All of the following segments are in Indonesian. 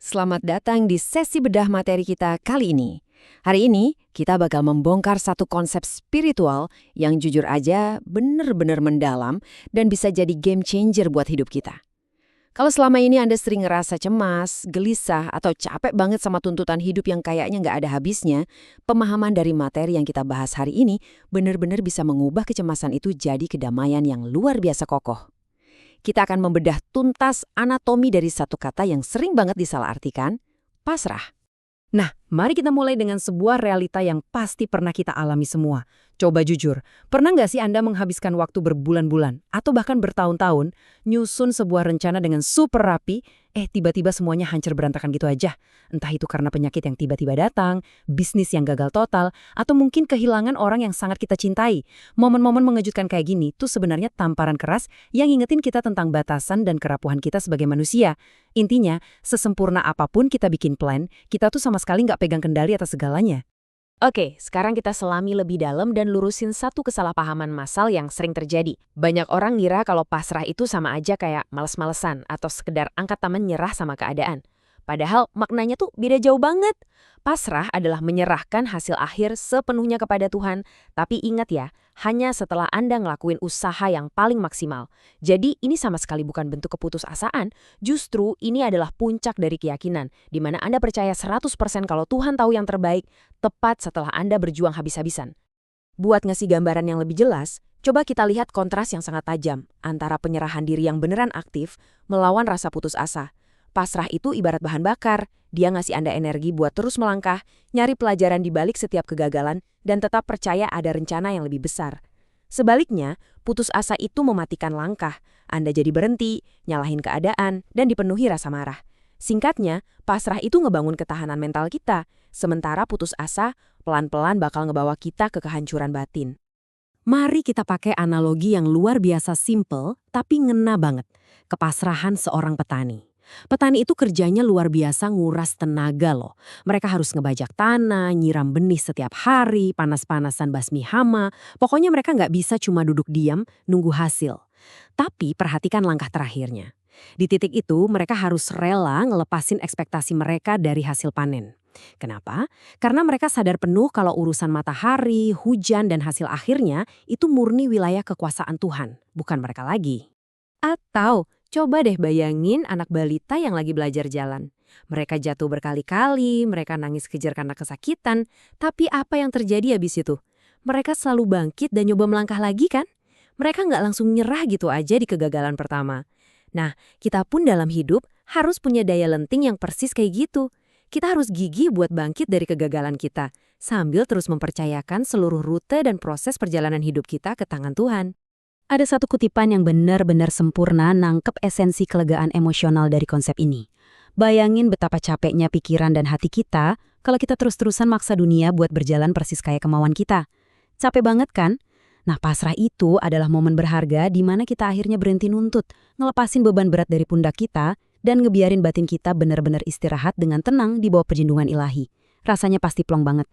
Selamat datang di sesi bedah materi kita kali ini. Hari ini kita bakal membongkar satu konsep spiritual yang jujur aja bener-bener mendalam dan bisa jadi game changer buat hidup kita. Kalau selama ini Anda sering ngerasa cemas, gelisah, atau capek banget sama tuntutan hidup yang kayaknya nggak ada habisnya, pemahaman dari materi yang kita bahas hari ini bener-bener bisa mengubah kecemasan itu jadi kedamaian yang luar biasa kokoh. Kita akan membedah tuntas anatomi dari satu kata yang sering banget disalahartikan, pasrah. Nah, mari kita mulai dengan sebuah realita yang pasti pernah kita alami semua. Coba jujur, pernah nggak sih Anda menghabiskan waktu berbulan-bulan atau bahkan bertahun-tahun nyusun sebuah rencana dengan super rapi, tiba-tiba semuanya hancur berantakan gitu aja? Entah itu karena penyakit yang tiba-tiba datang, bisnis yang gagal total, atau mungkin kehilangan orang yang sangat kita cintai. Momen-momen mengejutkan kayak gini tuh sebenarnya tamparan keras yang ngingetin kita tentang batasan dan kerapuhan kita sebagai manusia. Intinya, sesempurna apapun kita bikin plan, kita tuh sama sekali nggak pegang kendali atas segalanya. Oke, sekarang kita selami lebih dalam dan lurusin satu kesalahpahaman massal yang sering terjadi. Banyak orang ngira kalau pasrah itu sama aja kayak males-malesan atau sekedar angkat tangan nyerah sama keadaan. Padahal maknanya tuh beda jauh banget. Pasrah adalah menyerahkan hasil akhir sepenuhnya kepada Tuhan. Tapi ingat ya, hanya setelah Anda ngelakuin usaha yang paling maksimal. Jadi ini sama sekali bukan bentuk keputusasaan. Justru ini adalah puncak dari keyakinan, di mana Anda percaya 100% kalau Tuhan tahu yang terbaik, tepat setelah Anda berjuang habis-habisan. Buat ngasih gambaran yang lebih jelas, coba kita lihat kontras yang sangat tajam antara penyerahan diri yang beneran aktif melawan rasa putus asa. Pasrah itu ibarat bahan bakar, dia ngasih Anda energi buat terus melangkah, nyari pelajaran di balik setiap kegagalan, dan tetap percaya ada rencana yang lebih besar. Sebaliknya, putus asa itu mematikan langkah, Anda jadi berhenti, nyalahin keadaan, dan dipenuhi rasa marah. Singkatnya, pasrah itu ngebangun ketahanan mental kita, sementara putus asa pelan-pelan bakal ngebawa kita ke kehancuran batin. Mari kita pakai analogi yang luar biasa simple, tapi ngena banget. Kepasrahan seorang petani. Petani itu kerjanya luar biasa nguras tenaga loh. Mereka harus ngebajak tanah, nyiram benih setiap hari, panas-panasan basmi hama. Pokoknya mereka nggak bisa cuma duduk diam, nunggu hasil. Tapi perhatikan langkah terakhirnya. Di titik itu mereka harus rela ngelepasin ekspektasi mereka dari hasil panen. Kenapa? Karena mereka sadar penuh kalau urusan matahari, hujan, dan hasil akhirnya itu murni wilayah kekuasaan Tuhan, bukan mereka lagi. Atau coba deh bayangin anak balita yang lagi belajar jalan. Mereka jatuh berkali-kali, mereka nangis kejar karena kesakitan, tapi apa yang terjadi habis itu? Mereka selalu bangkit dan nyoba melangkah lagi kan? Mereka nggak langsung nyerah gitu aja di kegagalan pertama. Nah, kita pun dalam hidup harus punya daya lenting yang persis kayak gitu. Kita harus gigih buat bangkit dari kegagalan kita, sambil terus mempercayakan seluruh rute dan proses perjalanan hidup kita ke tangan Tuhan. Ada satu kutipan yang benar-benar sempurna nangkep esensi kelegaan emosional dari konsep ini. Bayangin betapa capeknya pikiran dan hati kita kalau kita terus-terusan maksa dunia buat berjalan persis kayak kemauan kita. Capek banget kan? Nah, pasrah itu adalah momen berharga di mana kita akhirnya berhenti nuntut, ngelepasin beban berat dari pundak kita, dan ngebiarin batin kita benar-benar istirahat dengan tenang di bawah perlindungan ilahi. Rasanya pasti plong banget.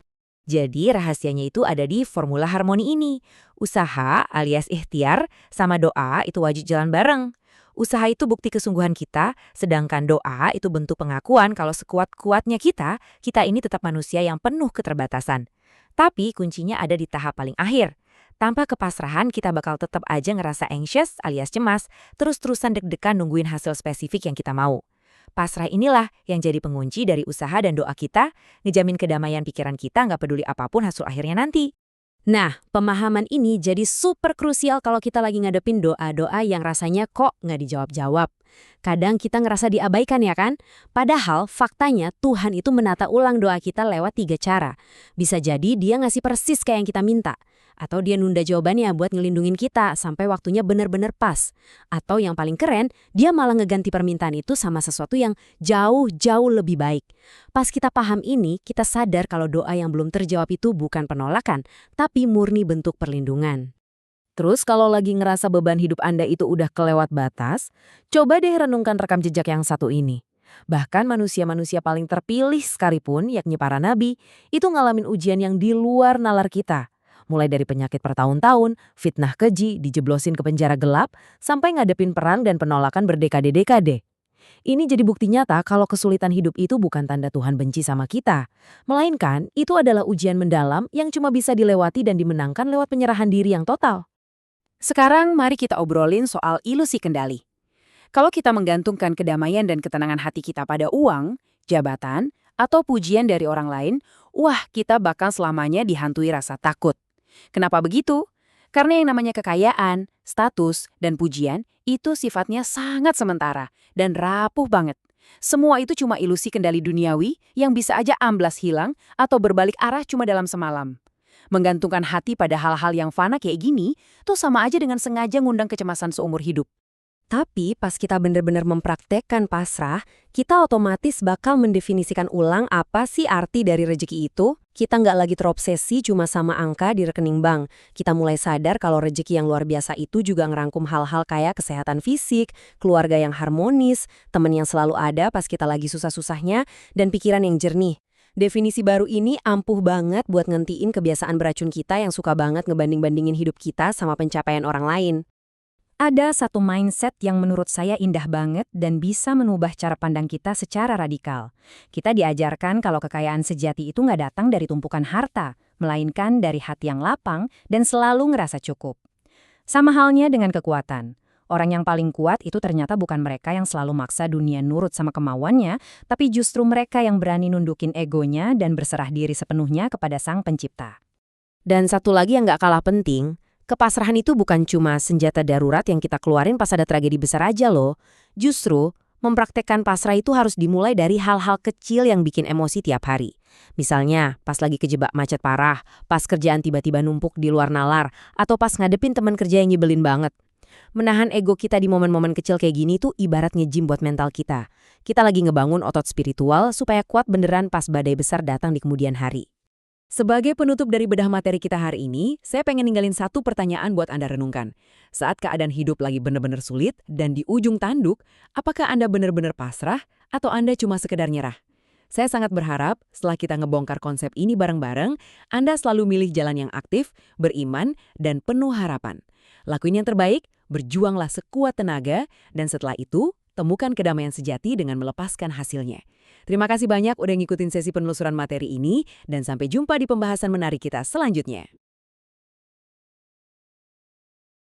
Jadi rahasianya itu ada di formula harmoni ini. Usaha alias ikhtiar sama doa itu wajib jalan bareng. Usaha itu bukti kesungguhan kita, sedangkan doa itu bentuk pengakuan kalau sekuat-kuatnya kita ini tetap manusia yang penuh keterbatasan. Tapi kuncinya ada di tahap paling akhir. Tanpa kepasrahan kita bakal tetap aja ngerasa anxious alias cemas, terus-terusan deg-degan nungguin hasil spesifik yang kita mau. Pasrah inilah yang jadi pengunci dari usaha dan doa kita, ngejamin kedamaian pikiran kita nggak peduli apapun hasil akhirnya nanti. Nah, pemahaman ini jadi super krusial kalau kita lagi ngadepin doa-doa yang rasanya kok nggak dijawab-jawab. Kadang kita ngerasa diabaikan ya kan? Padahal faktanya Tuhan itu menata ulang doa kita lewat 3 cara. Bisa jadi dia ngasih persis kayak yang kita minta. Atau dia nunda jawabannya buat ngelindungin kita sampai waktunya benar-benar pas. Atau yang paling keren, dia malah ngeganti permintaan itu sama sesuatu yang jauh-jauh lebih baik. Pas kita paham ini, kita sadar kalau doa yang belum terjawab itu bukan penolakan, tapi murni bentuk perlindungan. Terus kalau lagi ngerasa beban hidup Anda itu udah kelewat batas, coba deh renungkan rekam jejak yang satu ini. Bahkan manusia-manusia paling terpilih sekalipun, yakni para nabi, itu ngalamin ujian yang di luar nalar kita. Mulai dari penyakit bertahun-tahun, fitnah keji, dijeblosin ke penjara gelap, sampai ngadepin perang dan penolakan berdekade-dekade. Ini jadi bukti nyata kalau kesulitan hidup itu bukan tanda Tuhan benci sama kita. Melainkan, itu adalah ujian mendalam yang cuma bisa dilewati dan dimenangkan lewat penyerahan diri yang total. Sekarang mari kita obrolin soal ilusi kendali. Kalau kita menggantungkan kedamaian dan ketenangan hati kita pada uang, jabatan, atau pujian dari orang lain, wah kita bakal selamanya dihantui rasa takut. Kenapa begitu? Karena yang namanya kekayaan, status, dan pujian itu sifatnya sangat sementara dan rapuh banget. Semua itu cuma ilusi kendali duniawi yang bisa aja amblas hilang atau berbalik arah cuma dalam semalam. Menggantungkan hati pada hal-hal yang fana kayak gini tuh sama aja dengan sengaja ngundang kecemasan seumur hidup. Tapi pas kita benar-benar mempraktekkan pasrah, kita otomatis bakal mendefinisikan ulang apa sih arti dari rezeki itu. Kita nggak lagi terobsesi cuma sama angka di rekening bank. Kita mulai sadar kalau rezeki yang luar biasa itu juga ngerangkum hal-hal kayak kesehatan fisik, keluarga yang harmonis, teman yang selalu ada pas kita lagi susah-susahnya, dan pikiran yang jernih. Definisi baru ini ampuh banget buat ngentiin kebiasaan beracun kita yang suka banget ngebanding-bandingin hidup kita sama pencapaian orang lain. Ada satu mindset yang menurut saya indah banget dan bisa mengubah cara pandang kita secara radikal. Kita diajarkan kalau kekayaan sejati itu nggak datang dari tumpukan harta, melainkan dari hati yang lapang dan selalu ngerasa cukup. Sama halnya dengan kekuatan. Orang yang paling kuat itu ternyata bukan mereka yang selalu maksa dunia nurut sama kemauannya, tapi justru mereka yang berani nundukin egonya dan berserah diri sepenuhnya kepada Sang Pencipta. Dan satu lagi yang nggak kalah penting, kepasrahan itu bukan cuma senjata darurat yang kita keluarin pas ada tragedi besar aja loh. Justru, mempraktekkan pasrah itu harus dimulai dari hal-hal kecil yang bikin emosi tiap hari. Misalnya, pas lagi kejebak macet parah, pas kerjaan tiba-tiba numpuk di luar nalar, atau pas ngadepin teman kerja yang nyebelin banget. Menahan ego kita di momen-momen kecil kayak gini tuh ibarat nge-gym buat mental kita. Kita lagi ngebangun otot spiritual supaya kuat beneran pas badai besar datang di kemudian hari. Sebagai penutup dari bedah materi kita hari ini, saya pengen ninggalin satu pertanyaan buat Anda renungkan. Saat keadaan hidup lagi benar-benar sulit dan di ujung tanduk, apakah Anda benar-benar pasrah atau Anda cuma sekedar nyerah? Saya sangat berharap setelah kita ngebongkar konsep ini bareng-bareng, Anda selalu milih jalan yang aktif, beriman, dan penuh harapan. Lakuin yang terbaik, berjuanglah sekuat tenaga, dan setelah itu, temukan kedamaian sejati dengan melepaskan hasilnya. Terima kasih banyak udah ngikutin sesi penelusuran materi ini, dan sampai jumpa di pembahasan menarik kita selanjutnya.